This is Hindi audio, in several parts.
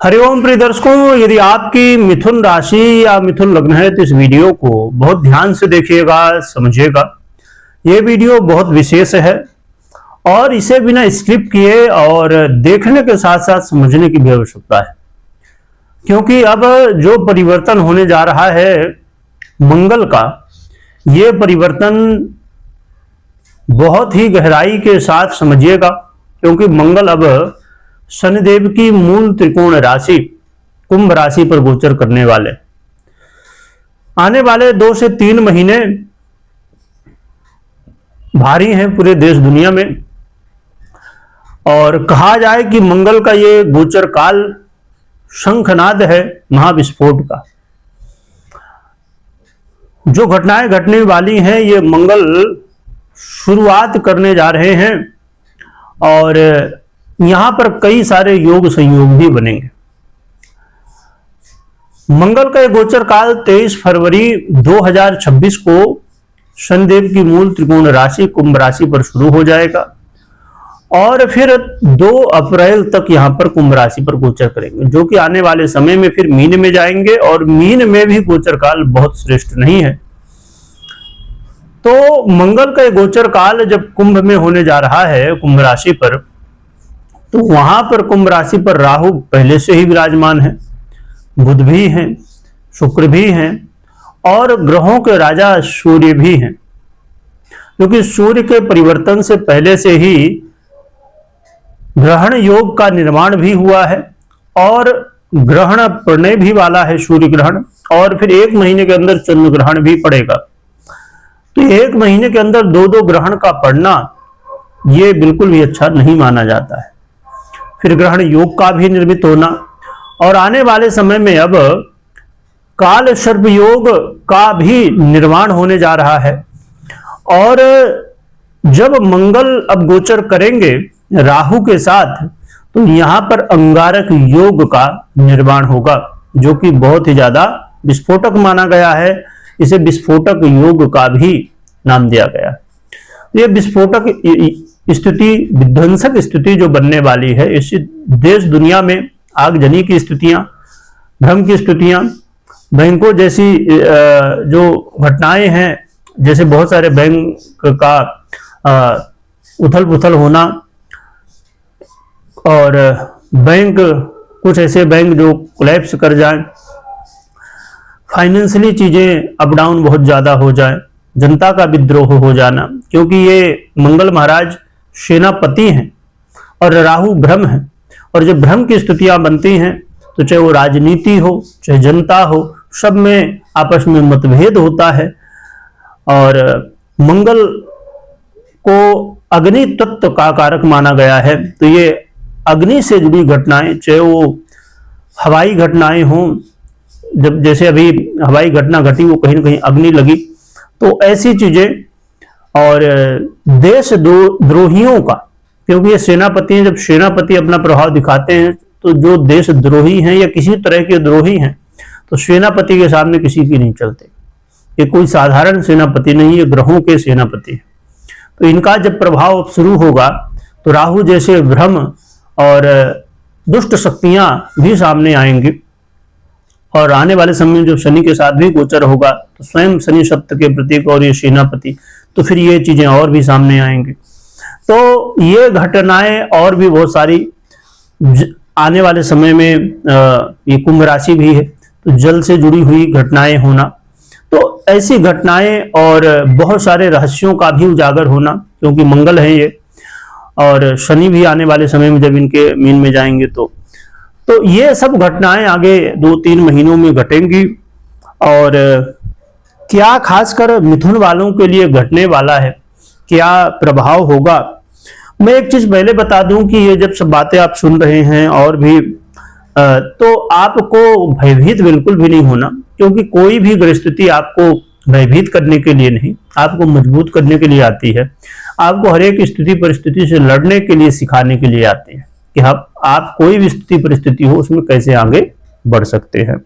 हरिओम प्रिय दर्शकों, यदि आपकी मिथुन राशि या मिथुन लग्न है तो इस वीडियो को बहुत ध्यान से देखिएगा, समझिएगा। ये वीडियो बहुत विशेष है और इसे बिना स्किप किए और देखने के साथ साथ समझने की भी आवश्यकता है, क्योंकि अब जो परिवर्तन होने जा रहा है मंगल का, ये परिवर्तन बहुत ही गहराई के साथ समझिएगा, क्योंकि मंगल अब शनिदेव की मूल त्रिकोण राशि कुंभ राशि पर गोचर करने वाले आने वाले 2 से 3 महीने भारी हैं पूरे देश दुनिया में। और कहा जाए कि मंगल का ये गोचर काल शंखनाद है महाविस्फोट का। जो घटनाएं घटने वाली हैं ये मंगल शुरुआत करने जा रहे हैं और यहां पर कई सारे योग संयोग भी बनेंगे। मंगल का गोचर काल 23 फरवरी 2026 को शनिदेव की मूल त्रिकोण राशि कुंभ राशि पर शुरू हो जाएगा और फिर 2 अप्रैल तक यहां पर कुंभ राशि पर गोचर करेंगे, जो कि आने वाले समय में फिर मीन में जाएंगे। और मीन में भी गोचर काल बहुत श्रेष्ठ नहीं है। तो मंगल का गोचर काल जब कुंभ में होने जा रहा है कुंभ राशि पर, तो वहां पर कुंभ राशि पर राहु पहले से ही विराजमान है, बुध भी हैं, शुक्र भी हैं और ग्रहों के राजा सूर्य भी हैं, क्योंकि सूर्य के परिवर्तन से पहले से ही ग्रहण योग का निर्माण भी हुआ है और ग्रहण पड़ने भी वाला है, सूर्य ग्रहण। और फिर 1 महीने के अंदर चंद्र ग्रहण भी पड़ेगा। तो 1 महीने के अंदर 2-2 ग्रहण का पड़ना ये बिल्कुल भी अच्छा नहीं माना जाता है। फिर ग्रहण योग का भी निर्मित होना और आने वाले समय में अब काल सर्प योग का भी निर्माण होने जा रहा है। और जब मंगल अब गोचर करेंगे राहु के साथ, तो यहां पर अंगारक योग का निर्माण होगा, जो कि बहुत ही ज्यादा विस्फोटक माना गया है। इसे विस्फोटक योग का भी नाम दिया गया है। ये विस्फोटक स्थिति, विध्वंसक स्थिति जो बनने वाली है, इस देश दुनिया में आगजनी की स्थितियां, भ्रम की स्थितियां, बैंकों जैसी जो घटनाएं हैं, जैसे बहुत सारे बैंक का उथल पुथल होना और बैंक, कुछ ऐसे बैंक जो कोलैप्स कर जाएं, फाइनेंशियली चीजें अप डाउन बहुत ज्यादा हो जाए, जनता का विद्रोह हो जाना, क्योंकि ये मंगल महाराज सेनापति हैं और राहु भ्रम है। और जब भ्रम की स्थितियां बनती हैं तो चाहे वो राजनीति हो चाहे जनता हो, सब में आपस में मतभेद होता है। और मंगल को अग्नि तत्व का कारक माना गया है, तो ये अग्नि से जुड़ी घटनाएं, चाहे वो हवाई घटनाएं हों, जब जैसे अभी हवाई घटना घटी वो कहीं ना कहीं अग्नि लगी, तो ऐसी चीजें। और देश द्रोहियों का, क्योंकि ये सेनापति हैं, जब सेनापति अपना प्रभाव दिखाते हैं तो जो देश द्रोही हैं या किसी तरह के द्रोही हैं, तो सेनापति के सामने किसी की नहीं चलते। ये कोई साधारण सेनापति नहीं, ये ग्रहों के सेनापति हैं। तो इनका जब प्रभाव शुरू होगा तो राहु जैसे भ्रम और दुष्ट शक्तियां भी सामने आएंगी। और आने वाले समय में जब शनि के साथ भी गोचर होगा तो स्वयं शनि शब्द के प्रतीक और ये सेनापति, तो फिर ये चीजें और भी सामने आएंगी। तो ये घटनाएं और भी बहुत सारी आने वाले समय में, ये कुंभ राशि भी है तो जल से जुड़ी हुई घटनाएं होना, तो ऐसी घटनाएं और बहुत सारे रहस्यों का भी उजागर होना, क्योंकि मंगल है ये और शनि भी आने वाले समय में जब इनके मीन में जाएंगे तो ये सब घटनाएं आगे 2-3 महीनों में घटेंगी। और क्या खासकर मिथुन वालों के लिए घटने वाला है, क्या प्रभाव होगा, मैं एक चीज पहले बता दूं कि ये जब सब बातें आप सुन रहे हैं और भी, तो आपको भयभीत बिल्कुल भी नहीं होना, क्योंकि कोई भी ग्रस्थिति आपको भयभीत करने के लिए नहीं, आपको मजबूत करने के लिए आती है। आपको हर एक स्थिति परिस्थिति से लड़ने के लिए सिखाने के लिए आती है कि आप कोई भी स्थिति परिस्थिति हो उसमें कैसे आगे बढ़ सकते हैं।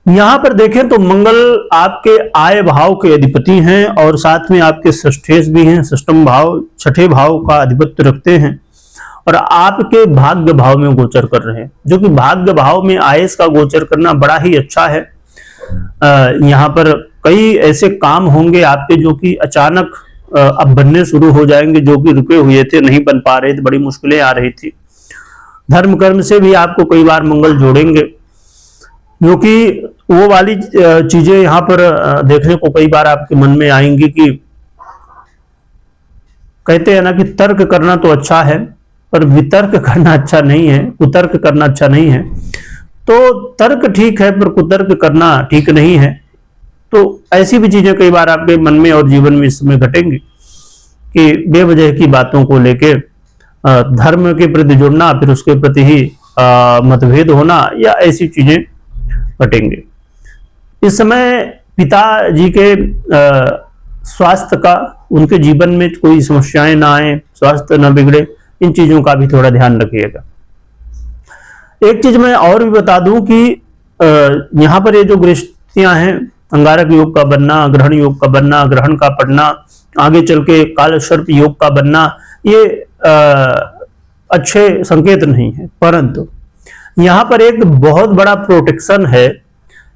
यहां पर देखें तो मंगल आपके आय भाव के अधिपति हैं और साथ में आपके षष्ठेश भी हैं, षष्ठम भाव, छठे भाव का अधिपत्य रखते हैं। और आपके भाग्य भाव में गोचर कर रहे हैं, जो कि भाग्य भाव में आयस का गोचर करना बड़ा ही अच्छा है। यहाँ पर कई ऐसे काम होंगे आपके जो कि अचानक अब बनने शुरू हो जाएंगे, जो कि रुके हुए थे, नहीं बन पा रहे थे, बड़ी मुश्किलें आ रही थी। धर्म कर्म से भी आपको कई बार मंगल जोड़ेंगे, क्योंकि वो वाली चीजें यहाँ पर देखने को कई बार आपके मन में आएंगी कि कहते हैं ना कि तर्क करना तो अच्छा है पर वितर्क करना अच्छा नहीं है, कुतर्क करना अच्छा नहीं है। तो तर्क ठीक है पर कुतर्क करना ठीक नहीं है। तो ऐसी भी चीजें कई बार आपके मन में और जीवन में इस समय घटेंगी कि बेवजह की बातों को लेके धर्म के प्रति जुड़ना, फिर उसके प्रति ही मतभेद होना, या ऐसी चीजें घटेंगे। इस समय पिताजी के स्वास्थ्य का, उनके जीवन में कोई समस्याएं ना आए, स्वास्थ्य ना बिगड़े, इन चीजों का भी थोड़ा ध्यान रखिएगा। एक चीज मैं और भी बता दूं कि यहाँ पर ये जो गृहस्थियां हैं, अंगारक योग का बनना, ग्रहण योग का बनना, ग्रहण का पड़ना, आगे चल के काल सर्प योग का बनना, ये अच्छे संकेत नहीं है। परंतु यहाँ पर एक बहुत बड़ा प्रोटेक्शन है।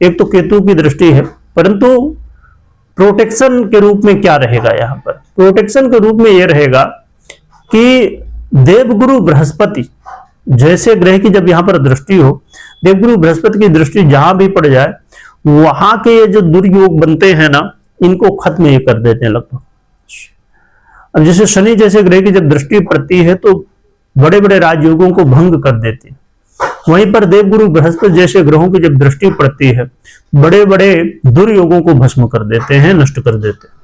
एक तो केतु की दृष्टि है, परंतु प्रोटेक्शन के रूप में क्या रहेगा? यहाँ पर प्रोटेक्शन के रूप में यह रहेगा कि देवगुरु बृहस्पति जैसे ग्रह की जब यहाँ पर दृष्टि हो, देवगुरु बृहस्पति की दृष्टि जहां भी पड़ जाए, वहां के ये जो दुर्योग बनते हैं ना, इनको खत्म ये कर देते हैं लगभग। अब जैसे शनि जैसे ग्रह की जब दृष्टि पड़ती है तो बड़े बड़े राजयोगों को भंग कर देते हैं। वहीं पर देवगुरु बृहस्पति जैसे ग्रहों की जब दृष्टि पड़ती है, बड़े बड़े दुर्योगों को भस्म कर देते हैं, नष्ट कर देते हैं।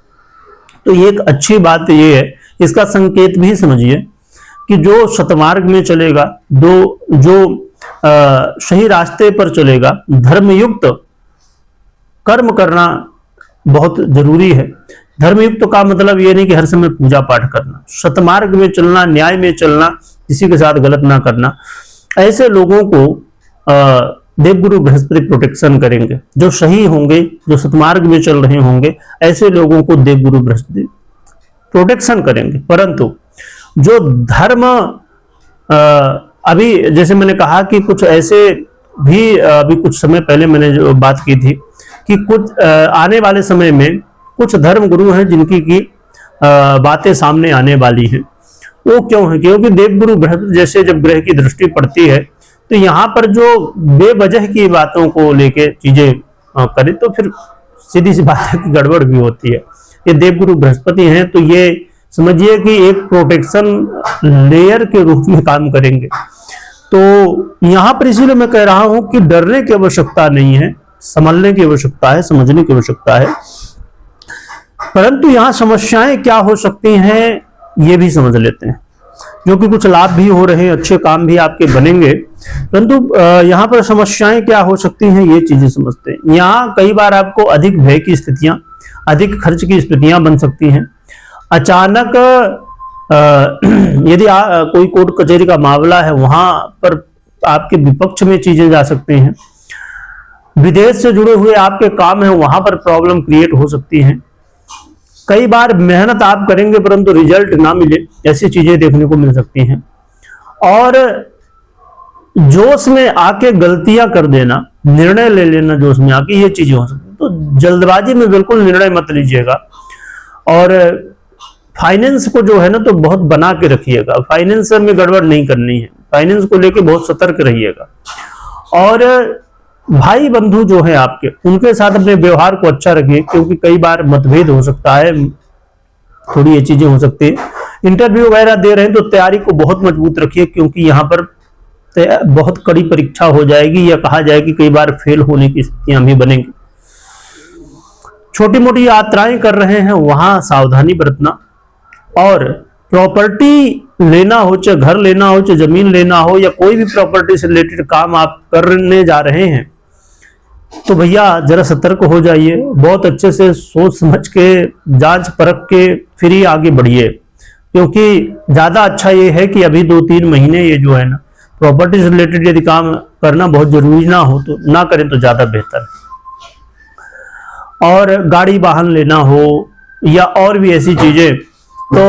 तो ये एक अच्छी बात ये है, इसका संकेत भी समझिए कि जो सतमार्ग में चलेगा, जो सही रास्ते पर चलेगा, धर्मयुक्त कर्म करना बहुत जरूरी है। धर्मयुक्त का मतलब ये नहीं कि हर समय पूजा पाठ करना, सतमार्ग में चलना, न्याय में चलना, किसी के साथ गलत ना करना। ऐसे लोगों को देवगुरु बृहस्पति प्रोटेक्शन करेंगे। जो सही होंगे, जो सतमार्ग में चल रहे होंगे, ऐसे लोगों को देवगुरु बृहस्पति प्रोटेक्शन करेंगे। परंतु जो धर्म अभी जैसे मैंने कहा कि कुछ ऐसे भी अभी कुछ समय पहले मैंने जो बात की थी कि कुछ आने वाले समय में कुछ धर्म गुरु हैं जिनकी की बातें सामने आने वाली हैं। वो क्यों है? क्योंकि देवगुरु बृहस्पति जैसे जब ग्रह की दृष्टि पड़ती है तो यहाँ पर जो बेवजह की बातों को लेके चीजें करे तो फिर सीधी सी बात है कि गड़बड़ भी होती है। ये देवगुरु बृहस्पति हैं तो ये समझिए कि एक प्रोटेक्शन लेयर के रूप में काम करेंगे। तो यहाँ पर इसीलिए मैं कह रहा हूं कि डरने की आवश्यकता नहीं है, संभलने की आवश्यकता है, समझने की आवश्यकता है। परंतु यहाँ समस्याएं क्या हो सकती हैं ये भी समझ लेते हैं, जो कि कुछ लाभ भी हो रहे हैं, अच्छे काम भी आपके बनेंगे। परंतु यहाँ पर समस्याएं क्या हो सकती हैं ये चीजें समझते हैं। यहाँ कई बार आपको अधिक व्यय की स्थितियां, अधिक खर्च की स्थितियां बन सकती हैं। अचानक यदि कोई कोर्ट कचहरी का मामला है, वहां पर आपके विपक्ष में चीजें जा सकती हैं। विदेश से जुड़े हुए आपके काम हैं, वहां पर प्रॉब्लम क्रिएट हो सकती हैं। कई बार मेहनत आप करेंगे परंतु रिजल्ट ना मिले, ऐसी चीजें देखने को मिल सकती हैं। और जोश में आके गलतियां कर देना, निर्णय ले लेना जोश में आके, ये चीजें हो सकती हैं। तो जल्दबाजी में बिल्कुल निर्णय मत लीजिएगा। और फाइनेंस को जो है ना तो बहुत बना के रखिएगा, फाइनेंस में गड़बड़ नहीं करनी है, फाइनेंस को लेके बहुत सतर्क रहिएगा। और भाई बंधु जो है आपके, उनके साथ अपने व्यवहार को अच्छा रखिए, क्योंकि कई बार मतभेद हो सकता है, थोड़ी ये चीजें हो सकती है। इंटरव्यू वगैरह दे रहे हैं तो तैयारी को बहुत मजबूत रखिए, क्योंकि यहाँ पर बहुत कड़ी परीक्षा हो जाएगी, या कहा जाए कि कई बार फेल होने की स्थितियां भी बनेंगी। छोटी मोटी यात्राएं कर रहे हैं, वहां सावधानी बरतना। और प्रॉपर्टी लेना हो, चाहे घर लेना हो, चाहे जमीन लेना हो, या कोई भी प्रॉपर्टी से रिलेटेड काम आप करने जा रहे हैं, तो भैया जरा सतर्क हो जाइए। बहुत अच्छे से सोच समझ के, जांच परख के फिर ही आगे बढ़िए। क्योंकि ज्यादा अच्छा ये है कि अभी 2-3 महीने ये जो है ना, प्रॉपर्टी से रिलेटेड यदि काम करना बहुत जरूरी ना हो तो ना करें तो ज्यादा बेहतर है। और गाड़ी वाहन लेना हो या और भी ऐसी चीजें, तो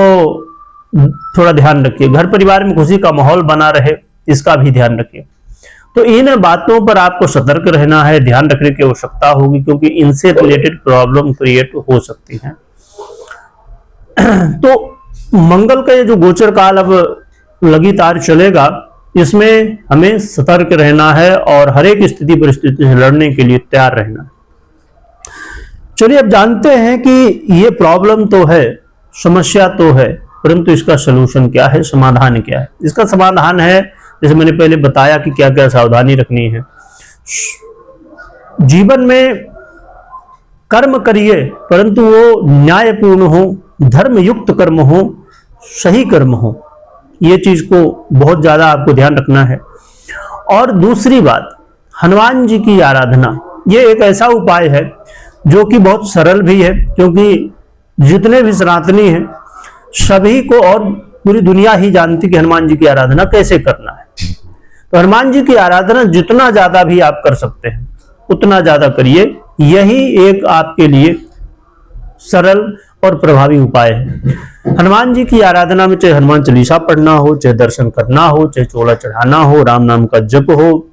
थोड़ा ध्यान रखिए। घर परिवार में खुशी का माहौल बना रहे, इसका भी ध्यान रखिए। तो इन बातों पर आपको सतर्क रहना है, ध्यान रखने की आवश्यकता होगी, क्योंकि इनसे रिलेटेड प्रॉब्लम क्रिएट हो सकती है। तो मंगल का ये जो गोचर काल अब लगातार चलेगा, इसमें हमें सतर्क रहना है और हर एक स्थिति परिस्थिति से लड़ने के लिए तैयार रहना है। चलिए अब जानते हैं कि ये प्रॉब्लम तो है, समस्या तो है, परंतु इसका सलूशन क्या है, समाधान क्या है। इसका समाधान है, जैसे मैंने पहले बताया कि क्या क्या सावधानी रखनी है। जीवन में कर्म करिए, परंतु वो न्यायपूर्ण हो, धर्म युक्त कर्म हो, सही कर्म हो। ये चीज को बहुत ज्यादा आपको ध्यान रखना है। और दूसरी बात, हनुमान जी की आराधना, ये एक ऐसा उपाय है जो कि बहुत सरल भी है, क्योंकि जितने भी सनातनी हैं सभी को और पूरी दुनिया ही जानती कि हनुमान जी की आराधना कैसे करना है। तो हनुमान जी की आराधना जितना ज्यादा भी आप कर सकते हैं उतना ज्यादा करिए। यही एक आपके लिए सरल और प्रभावी उपाय है। हनुमान जी की आराधना में चाहे हनुमान चालीसा पढ़ना हो, चाहे दर्शन करना हो, चाहे चोला चढ़ाना हो, राम नाम का जप हो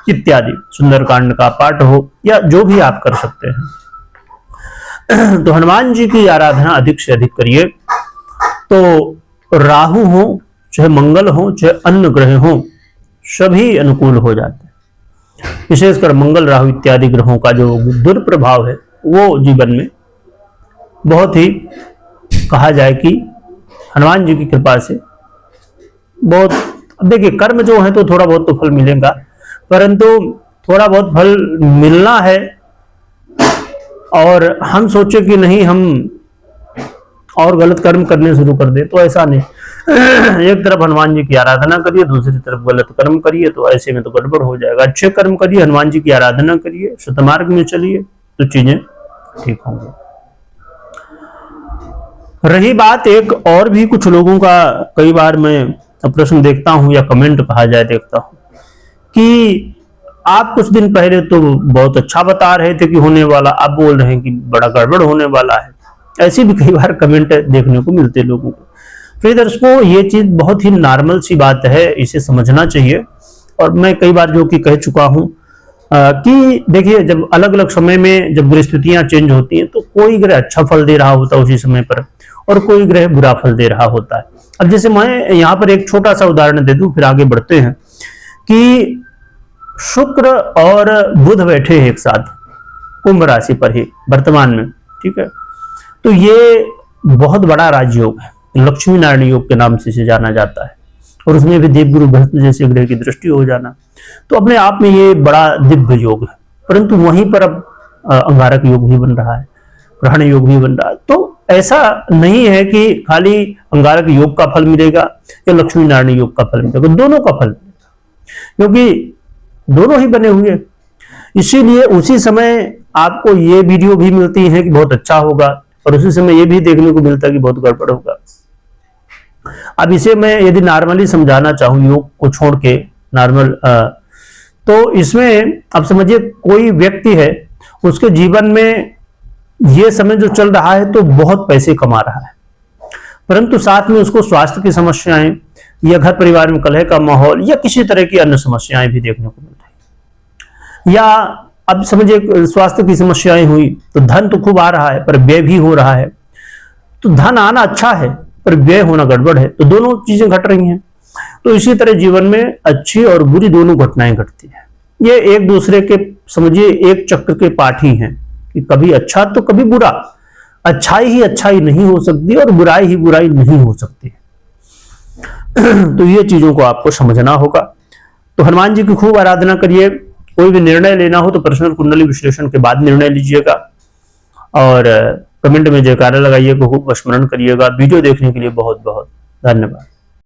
इत्यादि, सुंदरकांड का पाठ हो, या जो भी आप कर सकते हैं। तो हनुमान जी की आराधना अधिक से अधिक करिए। तो राहु हो, चाहे मंगल हो, चाहे अन्य ग्रह हो, सभी अनुकूल हो जाते हैं। विशेषकर मंगल, राहु इत्यादि ग्रहों का जो दुष्प्रभाव है वो जीवन में बहुत ही, कहा जाए कि हनुमान जी की कृपा से बहुत, देखिए कर्म जो है तो थोड़ा बहुत तो फल मिलेगा, परंतु थोड़ा बहुत फल मिलना है और हम सोचे कि नहीं हम और गलत कर्म करने शुरू कर दे, तो ऐसा नहीं। एक तरफ हनुमान जी की आराधना करिए, दूसरी तरफ गलत कर्म करिए, तो ऐसे में तो गड़बड़ हो जाएगा। अच्छे कर्म करिए, हनुमान जी की आराधना करिए, सतमार्ग में चलिए, तो चीजें ठीक होंगी। रही बात एक और भी कुछ लोगों का, कई बार मैं प्रश्न देखता हूं या कमेंट कहा जाए देखता हूं कि आप कुछ दिन पहले तो बहुत अच्छा बता रहे थे कि होने वाला, आप बोल रहे हैं कि बड़ा गड़बड़ होने वाला है। ऐसी भी कई बार कमेंट देखने को मिलते हैं लोगों को। फिर दर्शकों, ये चीज बहुत ही नॉर्मल सी बात है, इसे समझना चाहिए। और मैं कई बार जो कि कह चुका हूं कि देखिए, जब अलग अलग समय में जब परिस्थितियां चेंज होती हैं तो कोई ग्रह अच्छा फल दे रहा होता है उसी समय पर, और कोई ग्रह बुरा फल दे रहा होता है। अब जैसे मैं यहाँ पर एक छोटा सा उदाहरण दे दूं, फिर आगे बढ़ते हैं, कि शुक्र और बुध बैठे हैं एक साथ कुंभ राशि पर ही वर्तमान में, ठीक है। तो ये बहुत बड़ा राजयोग है, लक्ष्मी नारायण योग के नाम से इसे जाना जाता है, और उसमें भी देवगुरु बृहस्पति जैसे ग्रह की दृष्टि हो जाना, तो अपने आप में ये बड़ा दिव्य योग है। परंतु वहीं पर अब अंगारक योग भी बन रहा है, ग्रहण योग भी बन रहा है। तो ऐसा नहीं है कि खाली अंगारक योग का फल मिलेगा या लक्ष्मी नारायण योग का फल मिलेगा, दोनों का फल मिलेगा, क्योंकि दोनों ही बने हुए। इसीलिए उसी समय आपको ये वीडियो भी मिलती है कि बहुत अच्छा होगा, और उसी समय ये भी देखने को मिलता है कि बहुत गड़बड़ होगा। अब इसे मैं यदि नॉर्मली समझाना चाहूं, योग को छोड़ के नॉर्मल, तो इसमें अब समझिए कोई व्यक्ति है, उसके जीवन में ये समय जो चल रहा है तो बहुत पैसे कमा रहा है, परंतु साथ में उसको स्वास्थ्य की समस्याएं या घर परिवार में कलह का माहौल या किसी तरह की अन्य समस्याएं भी देखने को मिल रही है। या अब समझिए स्वास्थ्य की समस्याएं हुई तो धन तो खूब आ रहा है पर व्यय भी हो रहा है। तो धन आना अच्छा है पर व्यय होना गड़बड़ है, तो दोनों चीजें घट रही हैं। तो इसी तरह जीवन में अच्छी और बुरी दोनों घटनाएं घटती हैं। ये एक दूसरे के समझिए एक चक्र के पाठी हैं कि कभी अच्छा तो कभी बुरा, अच्छाई ही अच्छाई नहीं हो सकती और बुराई ही बुराई नहीं हो सकती। तो ये चीजों को आपको समझना होगा। तो हनुमान जी की खूब आराधना करिए। कोई भी निर्णय लेना हो तो पर्सनल कुंडली विश्लेषण के बाद निर्णय लीजिएगा, और कमेंट में जयकारा लगाइएगा, खूब स्मरण करिएगा। वीडियो देखने के लिए बहुत बहुत धन्यवाद।